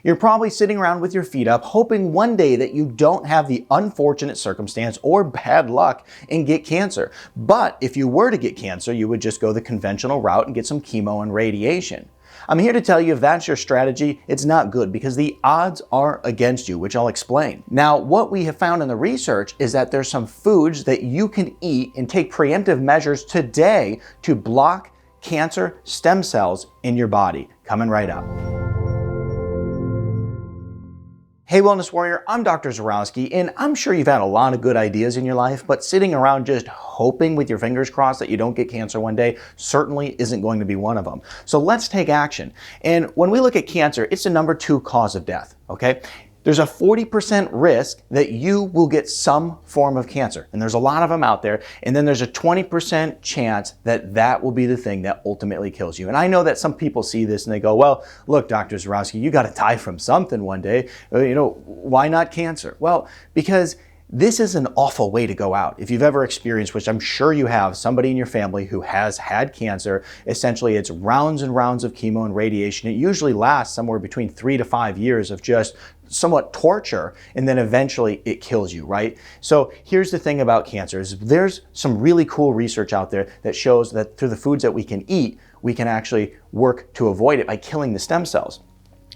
You're probably sitting around with your feet up, hoping one day that you don't have the unfortunate circumstance or bad luck and get cancer. But if you were to get cancer, you would just go the conventional route and get some chemo and radiation. I'm here to tell you if that's your strategy, it's not good because the odds are against you, which I'll explain. Now, what we have found in the research is that there's some foods that you can eat and take preemptive measures today to block cancer stem cells in your body. Coming right up. Hey Wellness Warrior, I'm Dr. Zyrowski, and I'm sure you've had a lot of good ideas in your life, but sitting around just hoping with your fingers crossed that you don't get cancer one day certainly isn't going to be one of them. So let's take action. And when we look at cancer, it's the number 2 cause of death, okay? There's a 40% risk that you will get some form of cancer, and there's a lot of them out there, and then there's a 20% chance that that will be the thing that ultimately kills you. And I know that some people see this and they go, well, look, Dr. Zyrowski, you got to die from something one day. Why not cancer? Well, because this is an awful way to go out. If you've ever experienced, which I'm sure you have, somebody in your family who has had cancer, essentially it's rounds and rounds of chemo and radiation. It usually lasts somewhere between 3 to 5 years of just somewhat torture, and then eventually it kills you, right? So here's the thing about cancer is there's some really cool research out there that shows that through the foods that we can eat, we can actually work to avoid it by killing the stem cells.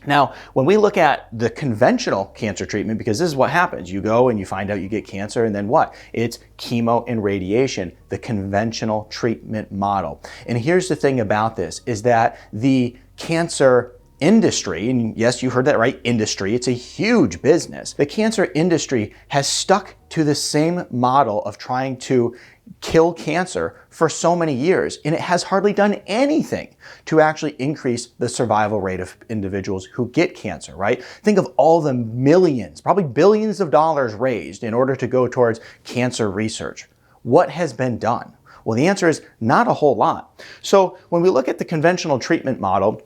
Now, when we look at the conventional cancer treatment, because this is what happens, you go and you find out you get cancer, and then what? It's chemo and radiation, the conventional treatment model. And here's the thing about this, is that the cancer industry, and yes, you heard that right, industry, it's a huge business. The cancer industry has stuck to the same model of trying to kill cancer for so many years, and it has hardly done anything to actually increase the survival rate of individuals who get cancer, right? Think of all the millions, probably billions of dollars raised in order to go towards cancer research. What has been done? Well, the answer is not a whole lot. So when we look at the conventional treatment model,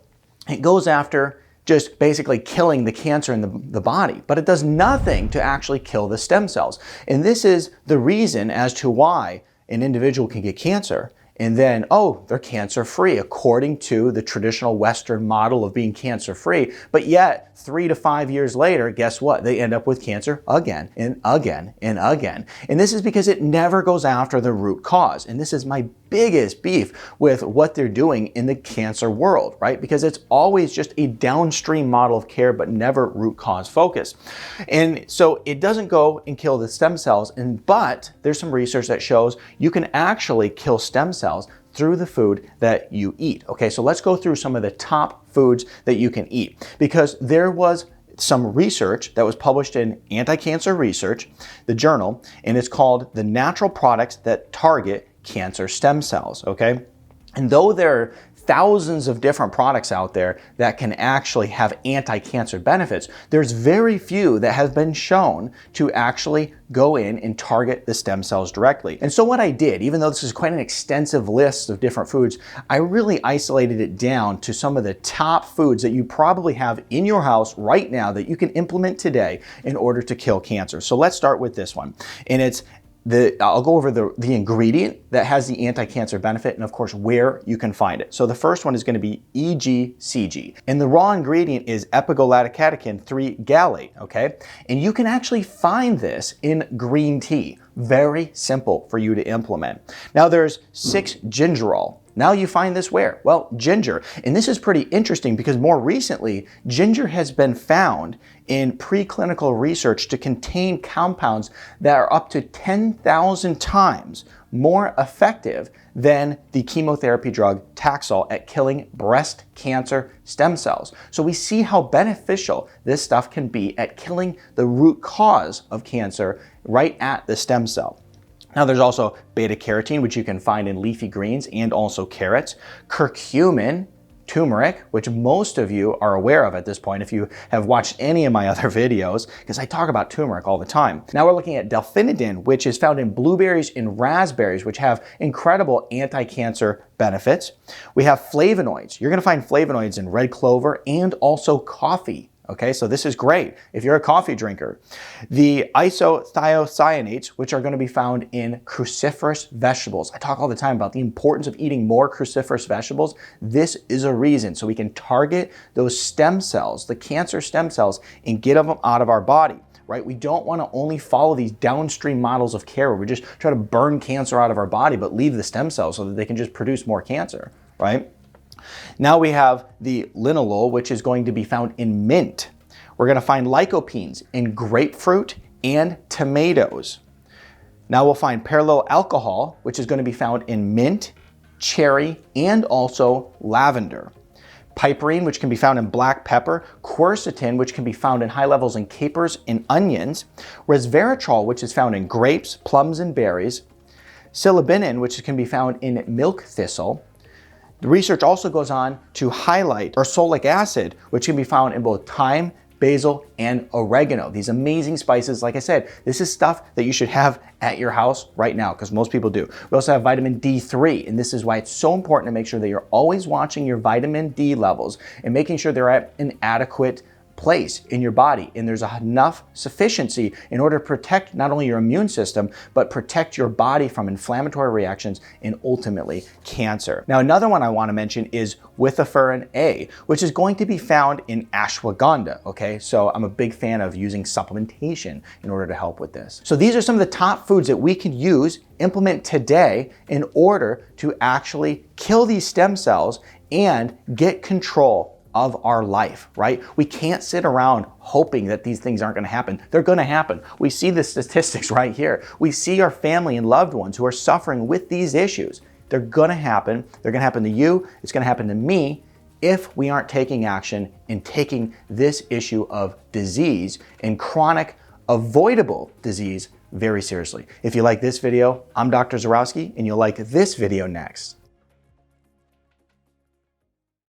it goes after just basically killing the cancer in the body, but it does nothing to actually kill the stem cells. And this is the reason as to why an individual can get cancer and then, oh, they're cancer-free according to the traditional Western model of being cancer-free. But yet, 3 to 5 years later, guess what? They end up with cancer again and again and again. And this is because it never goes after the root cause. And this is my biggest beef with what they're doing in the cancer world, right? Because it's always just a downstream model of care, but never root cause focus. And so it doesn't go and kill the stem cells, but there's some research that shows you can actually kill stem cells through the food that you eat. Okay, so let's go through some of the top foods that you can eat, because there was some research that was published in Anti-Cancer Research, the journal, and it's called The Natural Products That Target Cancer Stem Cells, okay? And though there are thousands of different products out there that can actually have anti-cancer benefits, there's very few that have been shown to actually go in and target the stem cells directly. And so what I did, even though this is quite an extensive list of different foods, I really isolated it down to some of the top foods that you probably have in your house right now that you can implement today in order to kill cancer. So let's start with this one. And it's I'll go over the ingredient that has the anti-cancer benefit and of course where you can find it. So the first one is going to be EGCG. And the raw ingredient is epigallocatechin 3 gallate, okay? And you can actually find this in green tea. Very simple for you to implement. Now there's 6-gingerol. Now you find this where? Well, ginger. And this is pretty interesting because more recently, ginger has been found in preclinical research to contain compounds that are up to 10,000 times more effective than the chemotherapy drug Taxol at killing breast cancer stem cells. So we see how beneficial this stuff can be at killing the root cause of cancer right at the stem cell. Now there's also beta-carotene, which you can find in leafy greens and also carrots, curcumin, turmeric, which most of you are aware of at this point if you have watched any of my other videos, because I talk about turmeric all the time. Now we're looking at delphinidin, which is found in blueberries and raspberries, which have incredible anti-cancer benefits. We have flavonoids. You're going to find flavonoids in red clover and also coffee. Okay, so this is great if you're a coffee drinker. The isothiocyanates, which are going to be found in cruciferous vegetables. I talk all the time about the importance of eating more cruciferous vegetables. This is a reason, so we can target those stem cells, the cancer stem cells, and get them out of our body. Right? We don't want to only follow these downstream models of care where we just try to burn cancer out of our body but leave the stem cells so that they can just produce more cancer, right? Now we have the linalool, which is going to be found in mint. We're going to find lycopenes in grapefruit and tomatoes. Now we'll find parallel alcohol, which is going to be found in mint, cherry, and also lavender. Piperine, which can be found in black pepper, quercetin, which can be found in high levels in capers and onions, resveratrol, which is found in grapes, plums, and berries, silibinin, which can be found in milk thistle. The research also goes on to highlight ursolic acid, which can be found in both thyme, basil, and oregano. These amazing spices, like I said, this is stuff that you should have at your house right now because most people do. We also have vitamin D3, and this is why it's so important to make sure that you're always watching your vitamin D levels and making sure they're at an adequate place in your body and there's enough sufficiency in order to protect not only your immune system, but protect your body from inflammatory reactions and ultimately cancer. Now, another one I want to mention is withaferin A, which is going to be found in ashwagandha, okay? So I'm a big fan of using supplementation in order to help with this. So these are some of the top foods that we can use, implement today in order to actually kill these stem cells and get control of our life, right? We can't sit around hoping that these things aren't going to happen. They're going to happen. We see the statistics right here. We see our family and loved ones who are suffering with these issues. They're going to happen. They're going to happen to you. It's going to happen to me if we aren't taking action and taking this issue of disease and chronic avoidable disease very seriously. If you like this video, I'm Dr. Zyrowski, and you'll like this video next.